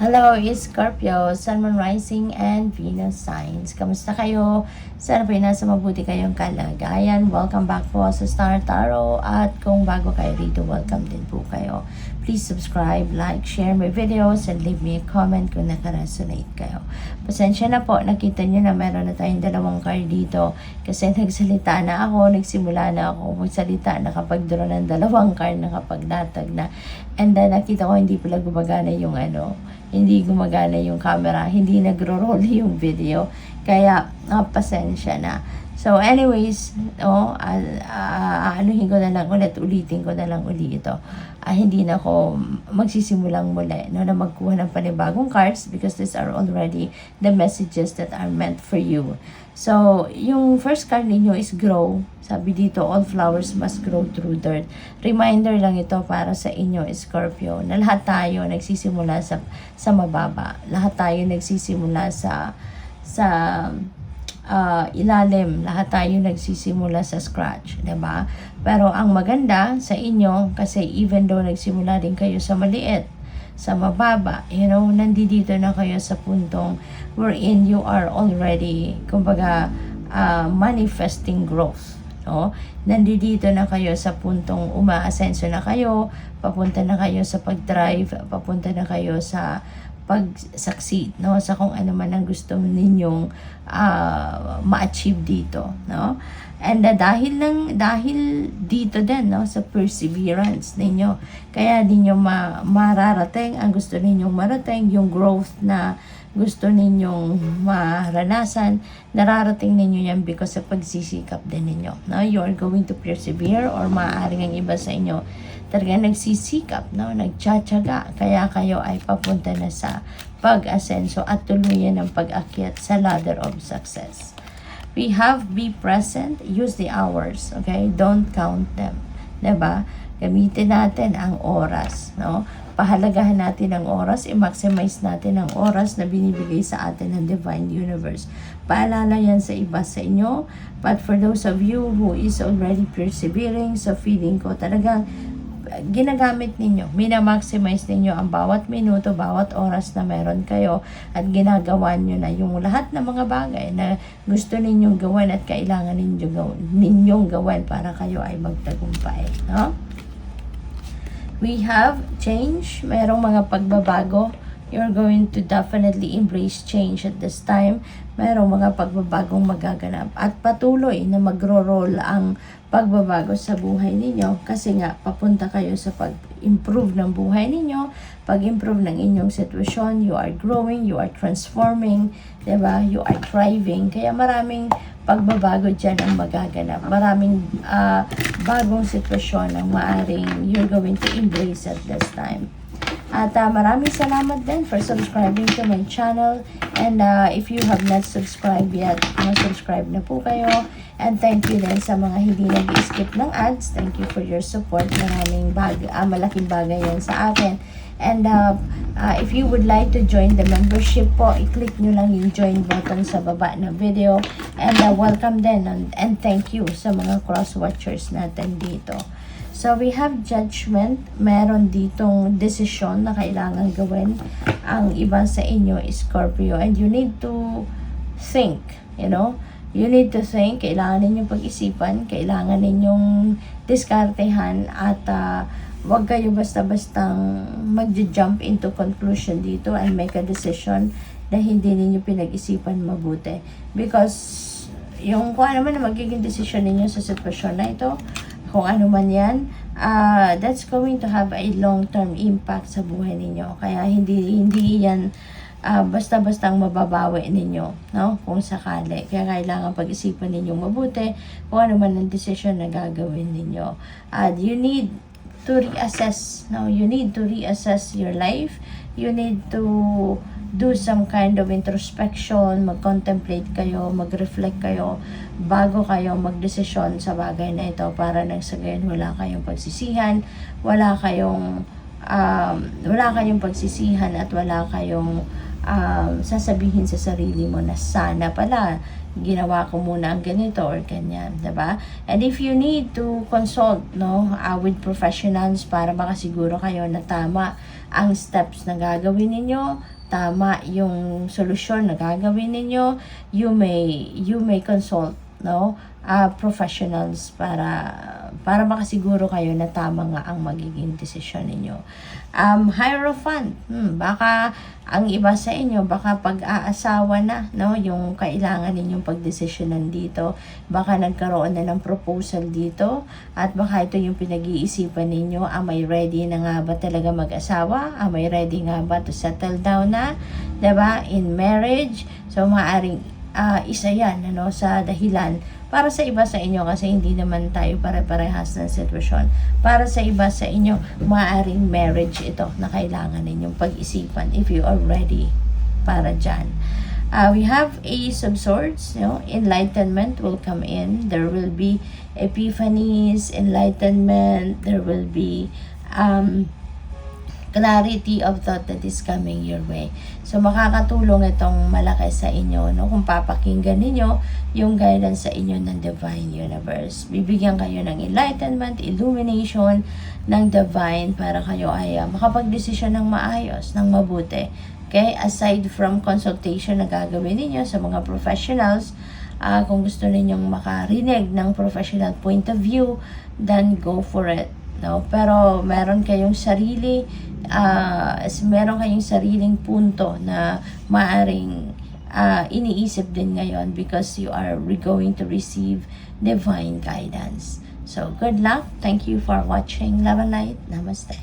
Hello, Scorpio, Sun, Moon, Rising, and Venus signs. Kamusta kayo? Sana po nasa mabuti kayong kalagayan. Welcome back po sa Star Tarot. At kung bago kayo rito, welcome din po kayo. Please subscribe, like, share my videos, and leave me a comment kung nakaresonate kayo. Pasensya na po, nakita nyo na meron na tayong dalawang card dito. Kasi nagsalita na ako, nagsimula na ako magsalita, nakapag-draw ng dalawang card, nakapaglatag na. And then nakita ko hindi pala gumagana yung hindi gumagana yung camera, hindi nagro-roll yung video. Kaya, pasensya na. So, anyways, anuhin ko na lang ulit, ulitin ko na lang uli ito. Hindi na ako magsisimulang muli na magkuha ng panibagong cards because these are already the messages that are meant for you. So, yung first card ninyo is grow. Sabi dito, all flowers must grow through dirt. Reminder lang ito para sa inyo, Scorpio, na lahat tayo nagsisimula sa mababa. Lahat tayo nagsisimula sa ilalim. Lahat tayo nagsisimula sa scratch, diba? Pero ang maganda sa inyo, kasi even though nagsimula din kayo sa maliit, sa mababa, nandito na kayo sa puntong wherein you are already, kumbaga, manifesting growth. No? Nandito na kayo sa puntong umaasenso na kayo, papunta na kayo sa pag-drive, papunta na kayo sa pag-succeed, no? Sa kung ano man ang gusto ninyong ma-achieve dito, no? And dahil dito din, no, sa perseverance ninyo, kaya ninyo mararating ang gusto ninyong marating, yung growth na gusto ninyong maranasan, nararating ninyo yan because sa pagsisikap din ninyo, no? You are going to persevere, or maaaring ang iba sa inyo talaga nagsisikap, no? Nagtsatsaga, kaya kayo ay papunta na sa pag-asenso at tuluyan ng pag-akyat sa ladder of success. We have be present, use the hours, okay? Don't count them, diba? Gamitin natin ang oras, no? Pahalagahan natin ang oras, i-maximize natin ang oras na binibigay sa atin ng Divine Universe. Paalala yan sa iba sa inyo, but for those of you who is already persevering, so feeling ko talagang ginagamit ninyo, minamaximize ninyo ang bawat minuto, bawat oras na meron kayo, at ginagawa nyo na yung lahat ng mga bagay na gusto ninyong gawin at kailangan ninyong gawin para kayo ay magtagumpay, no? We have change, merong mga pagbabago. You're going to definitely embrace change at this time. Merong mga pagbabagong magaganap at patuloy na magro-roll ang pagbabago sa buhay ninyo, kasi nga papunta kayo sa pag-improve ng buhay ninyo, pag-improve ng inyong sitwasyon. You are growing, you are transforming, diba? You are thriving. Kaya maraming pagbabago dyan ang magaganap. Maraming bagong sitwasyon ang maaring you're going to embrace at this time. At maraming salamat din for subscribing to my channel. And if you have not subscribed yet, subscribe na po kayo. And thank you din sa mga hindi nag-skip ng ads. Thank you for your support. Maraming malaking bagay yan sa akin. And if you would like to join the membership po, i-click nyo lang yung join button sa baba ng video. And welcome din. And thank you sa mga cross-watchers natin dito. So, we have judgment. Meron ditong desisyon na kailangan gawin ang iba sa inyo, Scorpio. And you need to think, You need to think. Kailangan ninyong pag-isipan. Kailangan ninyong diskartehan. At wag kayo basta-bastang mag-jump into conclusion dito and make a decision na hindi ninyo pinag-isipan mabuti. Because yung kung ano man na magiging decision ninyo sa sitwasyon na ito, kung ano man yan, that's going to have a long-term impact sa buhay ninyo. Kaya hindi yan basta-bastang mababawi ninyo, no? Kung sakali. Kaya kailangan pag-isipan ninyong mabuti kung ano man ang decision na gagawin ninyo. You need to reassess, no? You need to reassess your life. You need to do some kind of introspection, mag-contemplate kayo, mag-reflect kayo bago kayo magdesisyon sa bagay na ito, para nang sa gayon wala kayong pagsisihan, wala kayong pagsisihan at wala kayong sasabihin sa sarili mo na sana pala ginawa ko muna ang ganito or ganyan, diba? And if you need to consult, with professionals para makasiguro kayo na tama ang steps na gagawin ninyo, tama yung solusyon na gagawin ninyo, you may consult, professionals para makasiguro kayo na tama nga ang magiging desisyon ninyo. Hierophant, baka ang iba sa inyo, baka pag-aasawa na, yung kailangan ninyong pagdesisyonan dito, baka nagkaroon na ng proposal dito, at baka ito yung pinag-iisipan ninyo, am I ready na nga ba talaga mag-asawa? Am I ready nga ba to settle down na, diba, in marriage? So, maaaring isa yan, sa dahilan para sa iba sa inyo, kasi hindi naman tayo pare-parehas ng sitwasyon. Para sa iba sa inyo, maaaring marriage ito na kailangan ninyong pag-isipan if you are ready para dyan. We have Ace of Swords, enlightenment will come in. There will be epiphanies, enlightenment, there will be clarity of thought that is coming your way. So, makakatulong itong malaki sa inyo, kung papakinggan ninyo yung guidance sa inyo ng Divine Universe. Bibigyan kayo ng enlightenment, illumination ng Divine para kayo ay makapag-desisyon ng maayos, ng mabuti. Okay? Aside from consultation na gagawin ninyo sa mga professionals, kung gusto ninyong makarinig ng professional point of view, then go for it. Pero meron kayong sariling punto na maaring iniisip din ngayon because you are going to receive divine guidance. So, good luck. Thank you for watching. Love and light. Namaste.